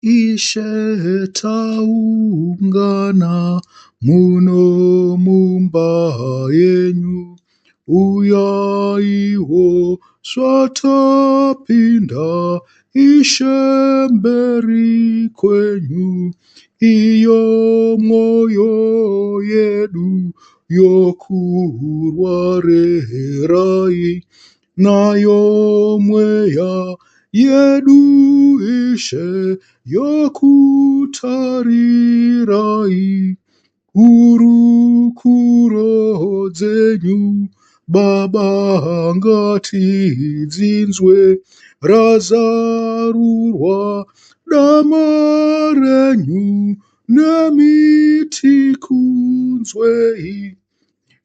Ishe taungana muno mumba yenyu, uyaiwo svatapinda Ishe mberi kwenyu, iyo mwoyo yedu yokurwarerai, nayo mweya yedu Ishe yokutarirai. Kurukuro dzenyu Baba ngatidzinzwe, razarurwa dama renyu nemiti kunzwei.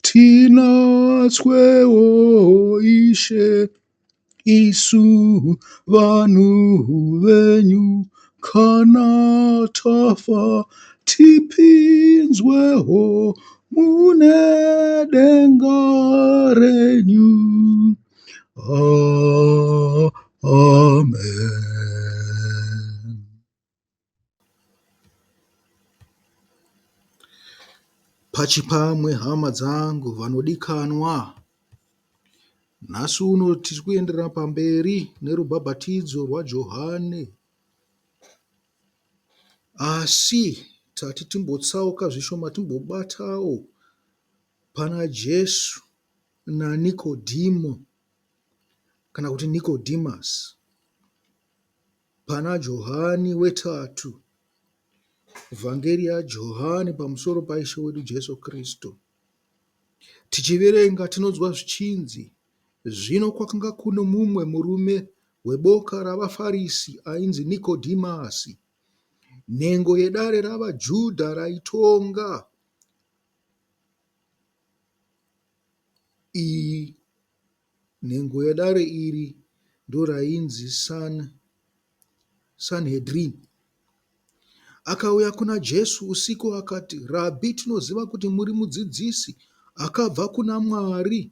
Tinatswewo Ishe, isu vanhu venyu, kana tafa tipinzweho mune denga renyu. Amen. Pachipamwe hama dzangu vanodikanwa, nhasi uno tiri kuenderera pamberi nerubhabhatidzo rwaJohane, asi tati timbotsauka zvishoma timbobatawo pana Jesu naNikodhimo kana kuti Nicodemus, pana Johani wetatu, vhangeri yaJohani pamusoro paishe wedu Jesu Kristu. Tichiverenga tinonzwa zvichinzi, zvino kwakanga kuno mumwe murume weboka ravaFarisi ainzi Nikodhimasi, nhengo yedare ravaJudha raitonga. Iyi nhengo yedare iri ndo rainzi Sanhedrin. Akauya kuna Jesu usiku akati, Rabhi, tinoziva kuti muri mudzidzisi akabva kuna Mwari,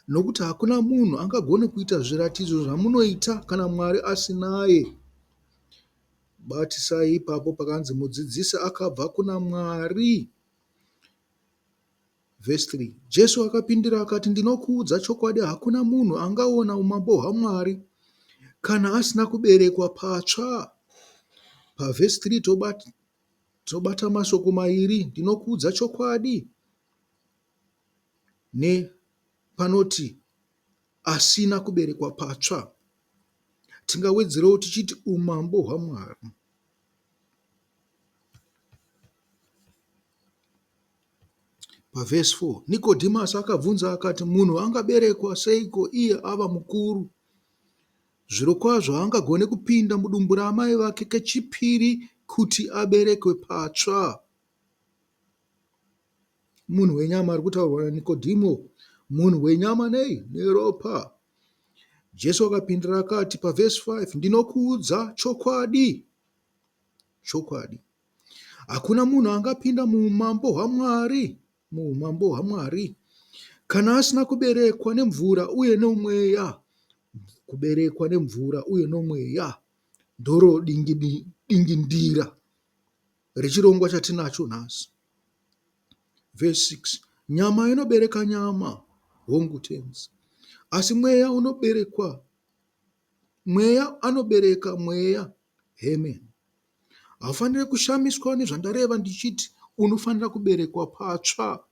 nokuti hakuna munhu angagone kuita zviratidzo zvamunoita kana Mwari asinaye. Batisai ipapo pakanzi mudzidzisi akabva kuna Mwari. Verse 3. Jesu akapindura akati, ndinokuudza chokwadi, hakuna munhu angaona umambo hwaMwari kana asina kuberekwa patsva. Pavhesi 3 tobata mashoko mairi, ndinokuudza chokwadi, nepanoti asina kuberekwa patsva. Tingawedzerewo tichiti umambo hwaMwari. Pavhesi 4, Nikodhimasi akabvunza akati, munhu angaberekwa seiko iye ava mukuru? Zvirokwazvo haangagone kupinda mudumbu raamai vake kechipiri kuti aberekwe patsva. Munhu wenyama ari kutaurwa naNikodhimo, munhu wenyama nei? Neropa. Jesu akapindura akati pavhesi 5, ndinokuudza chokwadi, hakuna munhu angapinda muumambo hwaMwari kana asina kuberekwa nemvura uye nomweya. Kuberekwa nemvura uye nomweya ndoro dingindira rechirongwa chatinacho nhasi. Verse 6, nyama inobereka nyama, hongu tenzi, asi mweya anobereka mweya. Amen. Haufaniri kushamiswa nezvandareva ndichiti unofanira kuberekwa patsva.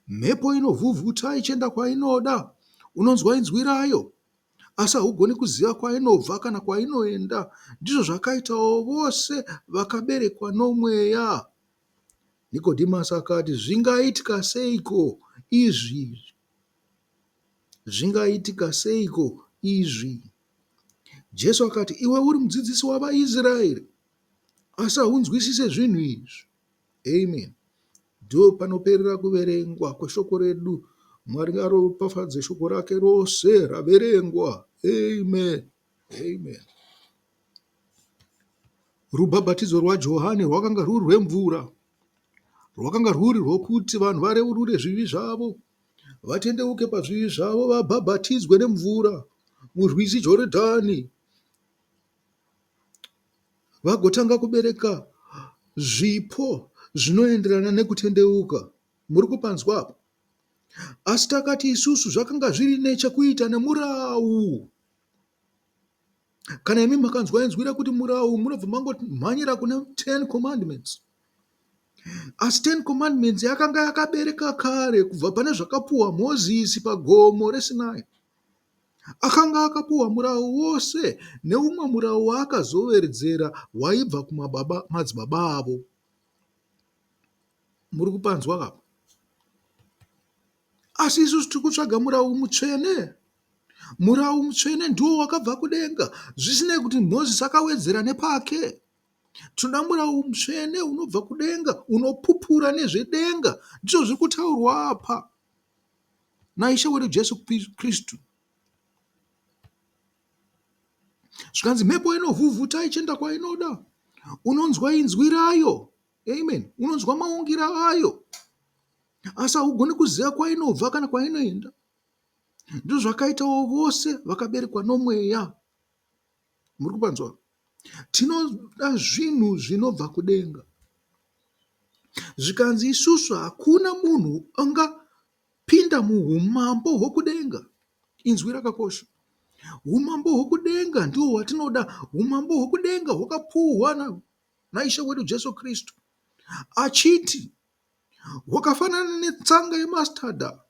Mhepo inovhuvhuta ichienda kwainoda, unonzwa inzwi rayo, asi haugoni kuziva kwainobva kana kwainoenda. Ndizvo zvakaitawo vose vakaberekwa nomweya. Nikodhimasi akati, zvingaitika seiko izvi? Jesu akati, iwe uri mudzidzisi wavaIsraeri, asi haunzwisise zvinhu izvi. Amen. Ndo panoperera kuverengwa kweshoko redu. Mwari ngaropafadze shoko rake rose raverengwa. Amen. Rubhabhatidzo rwaJohani rwakanga rwuri rwemvura, rwakanga rwuri rwokuti vanhu vareurure zvivi zvavo, vatendeuke pazvivi zvavo, vabhabhatidzwe nemvura murwizi Jorodhani. vagotanga kubereka zvipo zvinoenderana nekutendeuka. Muri kupanzwa apa? Asi takati isusu zvakanga zviri nechekuita nemurau. Kana imi makanzwa inzwira kuti murau, munobva mangomhanyira kune 10 commandments. Asi 10 commandments yakanga yakabereka kare kubva pane zvakapuhwa Mozisi pagomo reSinai. Akanga akapuhwa murau wose neumwe murau waakazowedzera waibva kumadzibaba avo. Muri kupanzwa apa? Asi isusu tiri kutsvaga murau mutsvene. Murau mutsvene ndiwo wakabva kudenga, zvisinei kuti Mozisi akawedzera nepake. Tinoda murau mutsvene unobva kudenga, unopupura nezvedenga. Ndizvo zviri kutaurwa apa naIshe wedu Jesu Kristu. Zvikanzi mhepo inovhuvhuta ichienda kwainoda, unonzwa inzwi rayo. Amen. Unonzwa maungira ayo, asi haugoni kuziva kwainobva kana kwainoenda. Ndizvo zvakaitawo vose vakaberekwa nomweya. Muri kupanzwa? Tinoda zvinhu zvinobva kudenga. Zvikanzi isusu hakuna munhu angapinda muumambo hwokudenga. Inzwi rakakosha. Umambo hwokudenga ndiwo hwatinoda. Umambo hwokudenga hwakapuhwa naIshe wedu Jesu Kristu, achiti hwakafanana netsanga yemastadha.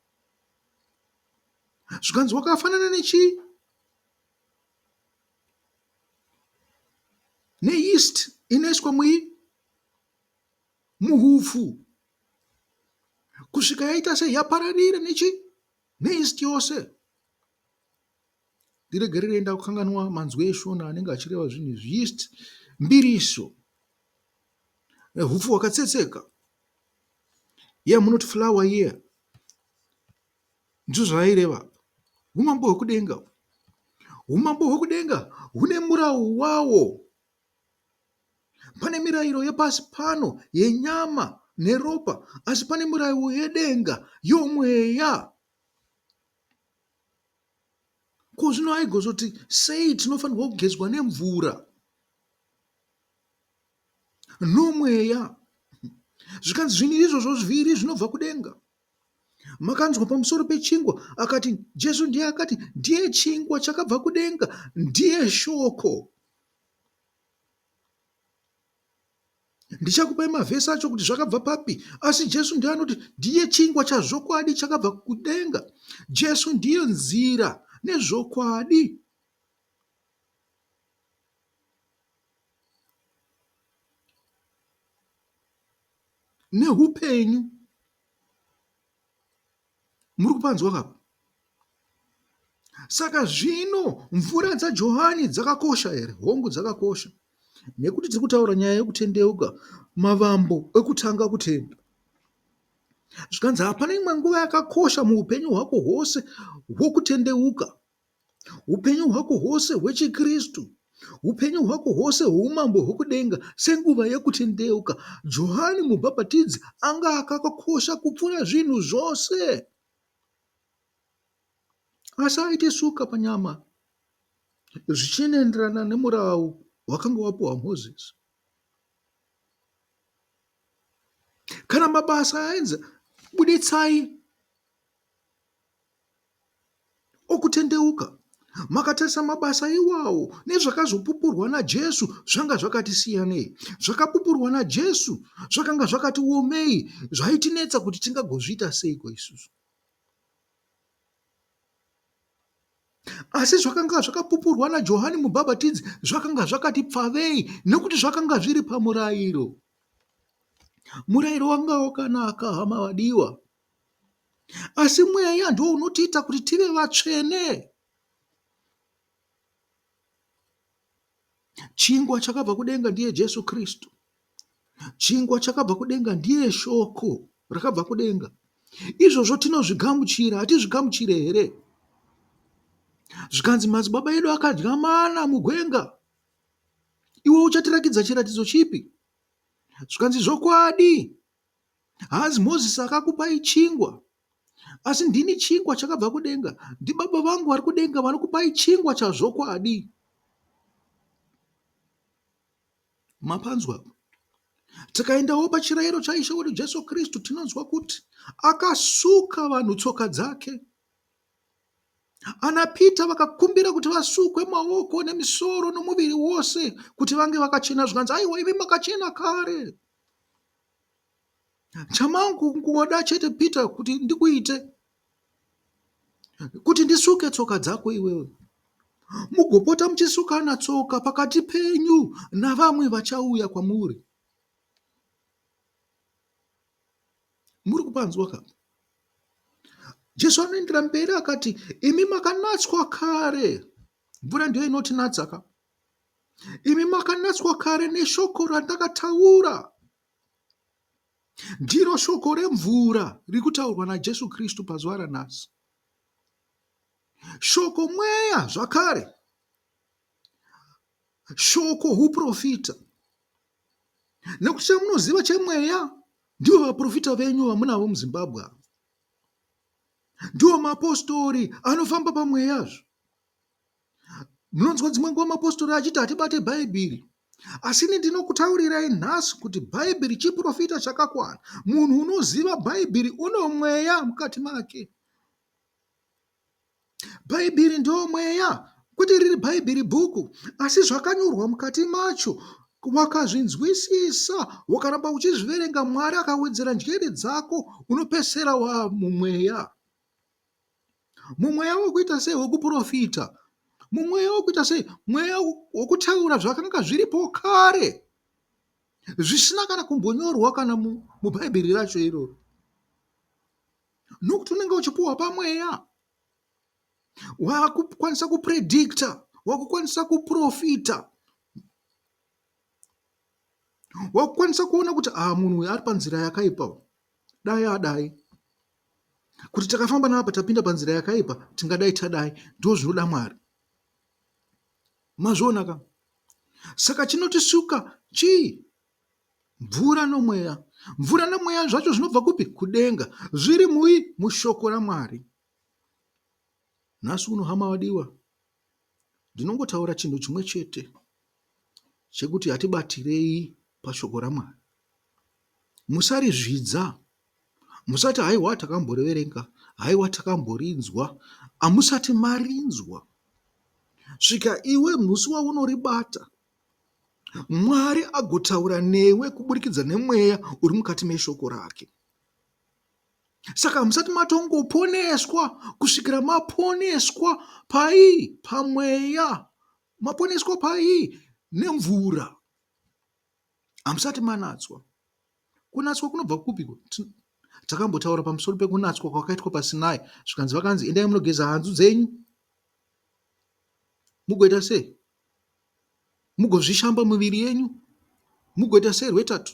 Zvikanzi hwakafanana nechi? Neyeast inoiswa muhupfu kusvika yaita yapararira neyeast yose. Ndiregerere enda kukanganwa manzwi eshona anenge achireva zvinhu izvi. Yeast, mbiriso, hupfu hwakatsetseka, munoti flour here. Ndizvo zvaaireva. Umambo hwekudenga. Umambo hwekudenga hune murau wawo. Pane mirayiro yepasi pano yenyama neropa, asi pane murayiro yedenga yomweya. Ko zvino aigozoti sei tinofanirwa kugezwa nemvura nomweya? Zvikanzi zvinhu izvozvo zviviri zvinobva kudenga. Makanzwa pamusoro pechingwa, akati Jesu ndiye akati ndiye chingwa chakabva kudenga, ndiye shoko. Ndichakupai mavhesi acho kuti zvakabva papi, asi Jesu ndiye anoti ndiye chingwa chazvokwadi chakabva kudenga. Jesu ndiye nzira nezvokwadi. Neupenyu. Muri kupanzwa kapa? Saka zvino mvura dzaJohani dzakakosha here? Hongu dzakakosha. Nekuti tiri kutaura nyaya yekutendeuka, mavambo ekutanga kutenda. Zvikanzi hapana imwe nguva yakakosha muupenyu hwako hwose hwokutendeuka, upenyu hwako hwose hwechikristu, upenyu hwako hwose hwoumambo hwokudenga senguva yekutendeuka. Johani mubhabhatidzi anga akakosha kupfuura zvinhu zvose, asi aite suka panyama zvichinoenderana nemurau wakanga wapuhwa Mozisi. Kana mabasa ainzi buditsai okutendeuka, makatarisa mabasa iwawo nezvakazopupurwa naJesu zvanga zvakati siyanei. Zvakapupurwa naJesu zvakanga zvakati omei, zvaitinetsa kuti tingagozviita seiko isusu. Asi zvakanga zvakapupurwa naJohani mubhabhatidzi zvakanga zvakati pfavei, nekuti zvakanga zviri pamurayiro. Murayiro wanga wakanaka, hama vadiwa, asi mweya ndiwo unotiita kuti tive vatsvene. Chingwa chakabva kudenga ndiye Jesu Kristu. Chingwa chakabva kudenga ndiye shoko rakabva kudenga. Izvozvo tinozvigamuchira, hatizvigamuchire here? Zvikanzi madzibaba edu akadya mana mugwenga, iwe uchatirakidza chiratidzo chipi? Zvikanzi zvokwadi, hazi Mozisi akakupai chingwa, asi ndini chingwa chakabva kudenga. NdiBaba vangu vari kudenga vanokupai chingwa chazvokwadi. Mapanzwa. Tikaendawo pachirayiro chaishe wedu Jesu Kristu tinonzwa kuti akasuka vanhu tsoka dzake. Anapita vakakumbira kuti vasukwe maoko nemisoro nomuviri wose kuti vange vakachena. Zvikanzi aiwa imi makachena kare. Chamangu ngoda chete Pita kuti ndikuite kuti ndisuke tsoka dzako iwewe. Mugopota muchisukana tsoka pakati penyu navamwe vachauya kwamuri. Muri kupanzwa ka? Jesu anoendera mberi akati imi makanatswa kare. Mvura ndiyo inotinatsa ka? Imi makanatswa kare neshoko randakataura. Ndiro shoko remvura riri kutaurwa naJesu Kristu pazuva ranhasi. Shoko mweya zvakare. Shoko huprofita. Nekuti chamunoziva chemweya ndivo vaprofita venyu vamunavo muZimbabwe. Ndiwo mapostori anofamba pamweyazvo. Munonzwa dzimwe nguva mapostori achiti hatibate Bhaibheri. Asi ndinokutaurirai nhasi kuti Bhaibheri chiprofita chakakwana. Munhu unoziva Bhaibheri uno mweya mukati make. Bhaibheri ndio mweya. Kuti riri Bhaibheri bhuku, asi zvakanyorwa mukati macho wakazvinzwisisa, wakaramba uchizviverenga, Mwari akawedzera njere dzako, unopesera wa mumweya. Mumweya wokuita sei? Wokuprofita. Mumweya wokuita sei? Mweya wokutaura zvakanga zviripo kare, zvisina kana kumbonyorwa kana muBhaibheri racho iroro. Nokuti unenge uchipuhwa pamweya. Wakukwanisa kupredikta, wakukwanisa kuprofita, wakukwanisa kuona kuti munhu uyu ari panzira yakaipa, dai adai. Kuti takafamba napa tapinda panzira yakaipa, tingadai tadai. Ndizvo zvinoda Mwari. Mazviona ka? Saka chinotisuka chii? Mvura nomweya. Mvura nomweya zvacho zvinobva kupi? Kudenga. Zviri mushoko raMwari. Nhasi uno hama wadiwa, ndinongotaura chinhu chimwe chete chekuti hatibatirei pashoko raMwari. Musarizvidza. Musati haiwa takamboreverenga, haiwa takamborinzwa. Hamusati marinzwa. Svika iwe musi waunoribata, Mwari agotaura newe kuburikidza nemweya uri mukati meshoko rake. Saka musati matongoponeswa kusvikira maponeswa pai? Pamweya. Maponeswa pai? Nemvura. Hamusati manatswa. Kunatswa kunobva kupi? Takambotaura pamusoro pekunatswa kwakaitwa paSinai. Zvikanzi vakanzi endai munogeza hanzu dzenyu. Mugoita sei? Mugozvishamba miviri yenyu. Mugoita sei rwetatu?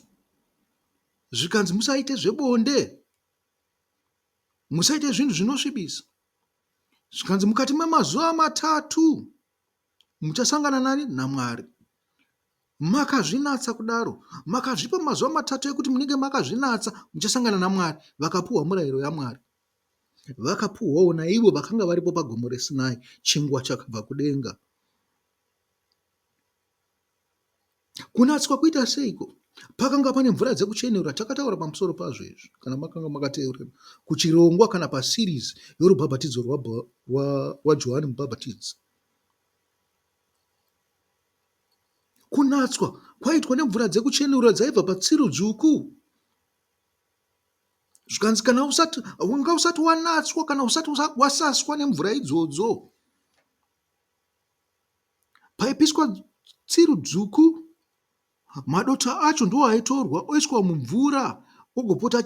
Zvikanzi musaite zvebonde. Musaite zvinhu zvinosvibisa. Zvikanzi mukati memazuva 3 muchasangana nani? naMwari. Makazvinatsa kudaro, makazvipa mazuva 3 ekuti munenge makazvinatsa, muchasangana naMwari. Vakapuhwa murayiro yaMwari. Vakapuhwawo naivo vakanga varipo pagomo reSinai, chingwa chakabva kudenga. Kunatswa kuita seiko? Pakanga pane mvura dzekuchenerera, takataura pamusoro pazvo izvi kana makanga makateerera kuchirongwa kana paseries yorubhabhatidzo waJohani Mubhabhatidzi. Kunatswa kwaitwa nemvura dzekuchenerera dzaibva patsiro dzvuku. Zvikanzi kana usati wanatswa, kana usati wasaswa nemvura idzodzo, paipiswa tsiro dzvuku, madota acho ndiwo aitorwa oiswa mumvura ogopota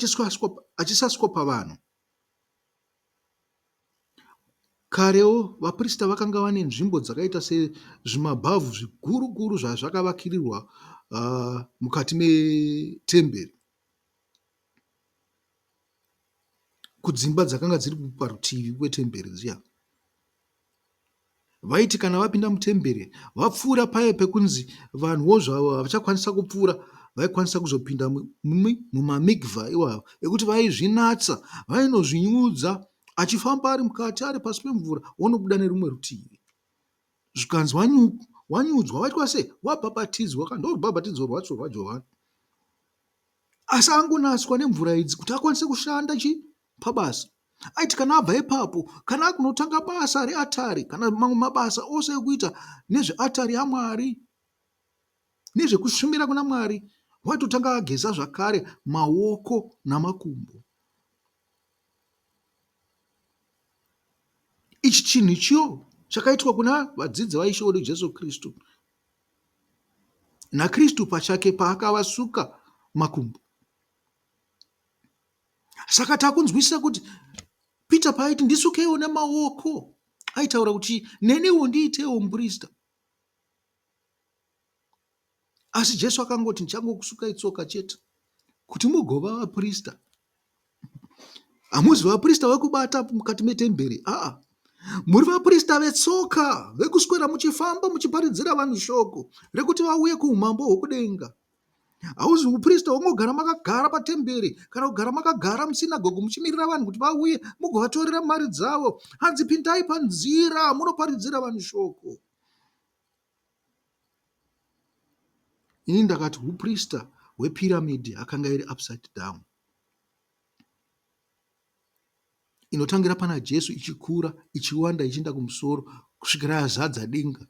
achisaswa pavanhu. Karewo vaprista vakanga vane nzvimbo dzakaita sezvimabhavhu zvikuru zvazvakavakirirwa mukati metemberi, kudzimba dzakanga dziri parutivi kwetemberi dziya. Vaiti kana vapinda mutemberi, vapfuura paye pekunzi vanhuwo zvavo havachakwanisa kupfuura, vaikwanisa kuzopinda mumamigva iwavo ekuti vaizvinatsa, vainozvinyudza, achifamba ari mukati ari pasi pemvura, wonobuda nerumwe rutivi. Zvikanzi wanyudzwa, waitwa sei? Wabhabhatidzwa, kana ndorubhabhatidzo rwacho rwaJohani. Asi angonatswa nemvura idzi kuti akwanise kushanda pabasa. Aiti kana abva ipapo, kana akunotanga basa reatari kana mamwe mabasa ose ekuita nezveatari yaMwari, nezvekushumira kuna Mwari, waitotanga ageza zvakare maoko namakumbo. Ichi chinhu ichiwo chakaitwa kuna vadzidzi vaIshe wedu Jesu Kristu, naKristu pachake paakavasuka makumbo. Saka takunzwisisa kuti Pita paaiti ndisukeiwo nemaoko, aitaura kuti nenewo ndiitewo muprista. Asi Jesu akangoti ndichangokusukai tsoka chete kuti mugova vaprista. Hamuzi vaprista vekubata mukati metemberi, muri vaprista vetsoka, vekuswera muchifamba muchiparidzira vanhu shoko rekuti vauye kuumambo hwokudenga. Hauzi uprista hwongogara makagara patemberi kana kugara makagara musinagoge muchimirira vanhu kuti vauye mugovatorera mari dzavo. Hanzi pindai panzira munoparidzira vanhu shoko. Ini ndakati uprista hwepiramidhi akanga iri upside down, inotangira pana Jesu ichikura ichiwanda ichienda kumusoro kusvikira yazadza denga.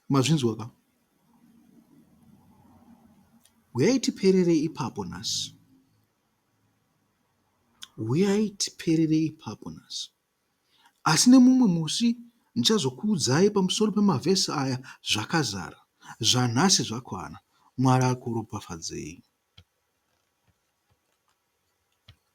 Mazvinzwa ka? Uyai tipererei ipapo nhasi, uyai tipererei ipapo nhasi. Asi nemumwe musi ndichazokuudzai pamusoro pemavhesi aya zvakazara. Zvanhasi zvakwana. Mwari akuropafadzei.